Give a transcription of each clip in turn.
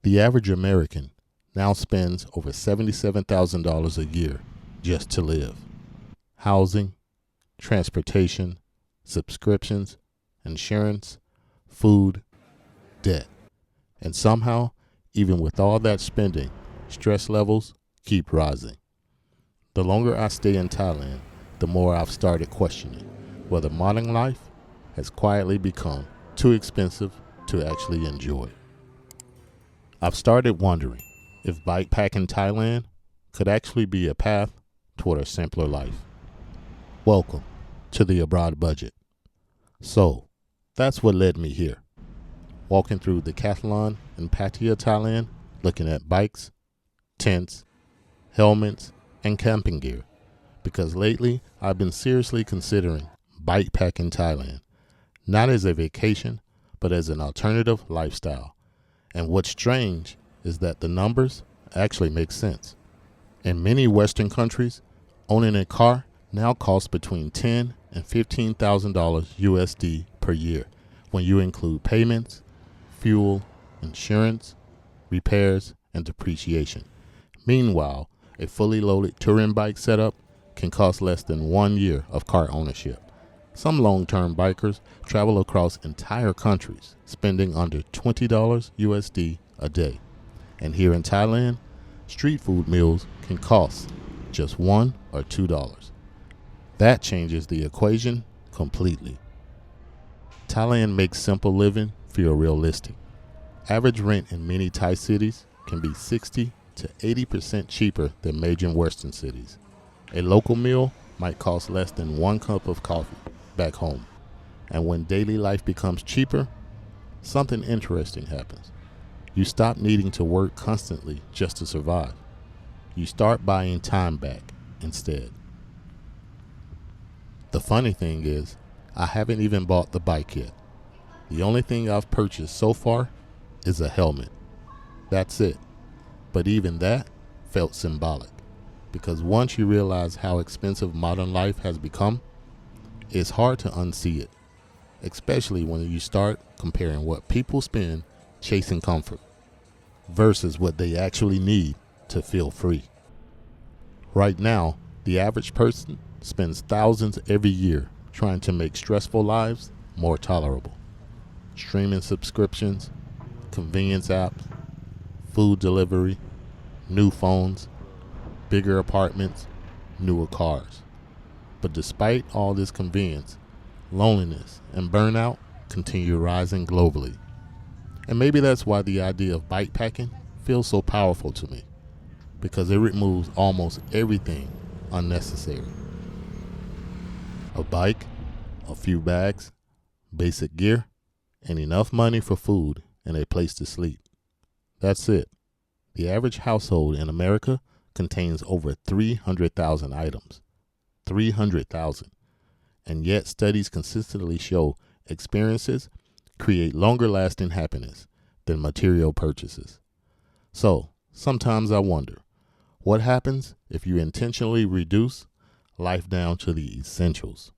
The average American now spends over $77,000 a year just to live. Housing, transportation, subscriptions, insurance, food, debt. And somehow, even with all that spending, stress levels keep rising. The longer I stay in Thailand, the more I've started questioning whether modern life has quietly become too expensive to actually enjoy. I've started wondering if Bikepacking Thailand could actually be a path toward a simpler life. Welcome to the Abroad Budget. So, that's what led me here. Walking through the Decathlon in Pattaya, Thailand, looking at bikes, tents, helmets, and camping gear. Because lately, I've been seriously considering Bikepacking Thailand, not as a vacation, but as an alternative lifestyle. And what's strange is that the numbers actually make sense. In many Western countries, owning a car now costs between $10,000 and $15,000 USD per year when you include payments, fuel, insurance, repairs, and depreciation. Meanwhile, a fully loaded touring bike setup can cost less than 1 year of car ownership. Some long-term bikers travel across entire countries, spending under $20 USD a day. And here in Thailand, street food meals can cost just $1 or $2. That changes the equation completely. Thailand makes simple living feel realistic. Average rent in many Thai cities can be 60 to 80% cheaper than major Western cities. A local meal might cost less than 1 cup of coffee back home. And when daily life becomes cheaper, something interesting happens. You stop needing to work constantly just to survive. You start buying time back instead. The funny thing is, I haven't even bought the bike yet. The only thing I've purchased so far is a helmet. That's it. But even that felt symbolic, because once you realize how expensive modern life has become, it's hard to unsee it, especially when you start comparing what people spend chasing comfort versus what they actually need to feel free. Right now, the average person spends thousands every year trying to make stressful lives more tolerable. Streaming subscriptions, convenience apps, food delivery, new phones, bigger apartments, newer cars. But despite all this convenience, loneliness and burnout continue rising globally. And maybe that's why the idea of bikepacking feels so powerful to me, because it removes almost everything unnecessary. A bike, a few bags, basic gear, and enough money for food and a place to sleep. That's it. The average household in America contains over 300,000 items. 300,000. And yet studies consistently show experiences create longer lasting happiness than material purchases. So, sometimes I wonder, what happens if you intentionally reduce life down to the essentials?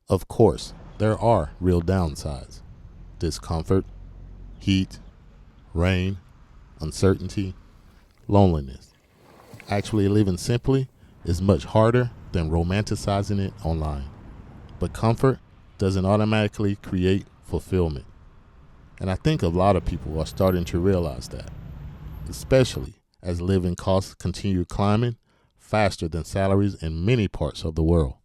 Of course, there are real downsides. Discomfort, heat, rain, uncertainty, loneliness. Actually living simply is much harder than romanticizing it online. But comfort doesn't automatically create fulfillment. And I think a lot of people are starting to realize that, especially as living costs continue climbing faster than salaries in many parts of the world.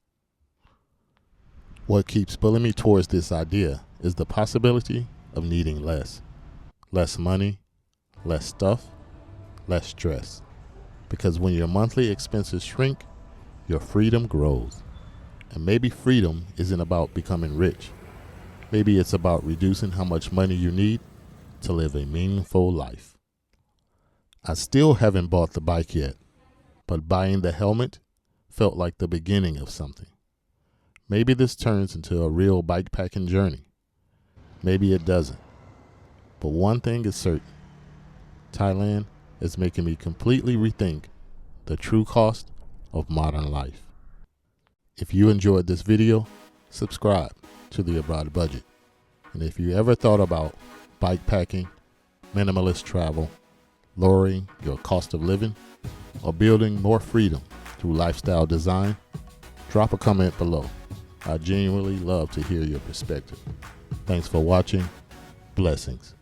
What keeps pulling me towards this idea is the possibility of needing less. Less money, less stuff, less stress. Because when your monthly expenses shrink, your freedom grows. And maybe freedom isn't about becoming rich. Maybe it's about reducing how much money you need to live a meaningful life. I still haven't bought the bike yet, but buying the helmet felt like the beginning of something. Maybe this turns into a real bikepacking journey. Maybe it doesn't. But one thing is certain. Thailand is making me completely rethink the true cost of modern life. If you enjoyed this video, subscribe to the Abroad Budget. And if you ever thought about bikepacking, minimalist travel, lowering your cost of living, or building more freedom through lifestyle design? Drop a comment below. I genuinely love to hear your perspective. Thanks for watching. Blessings.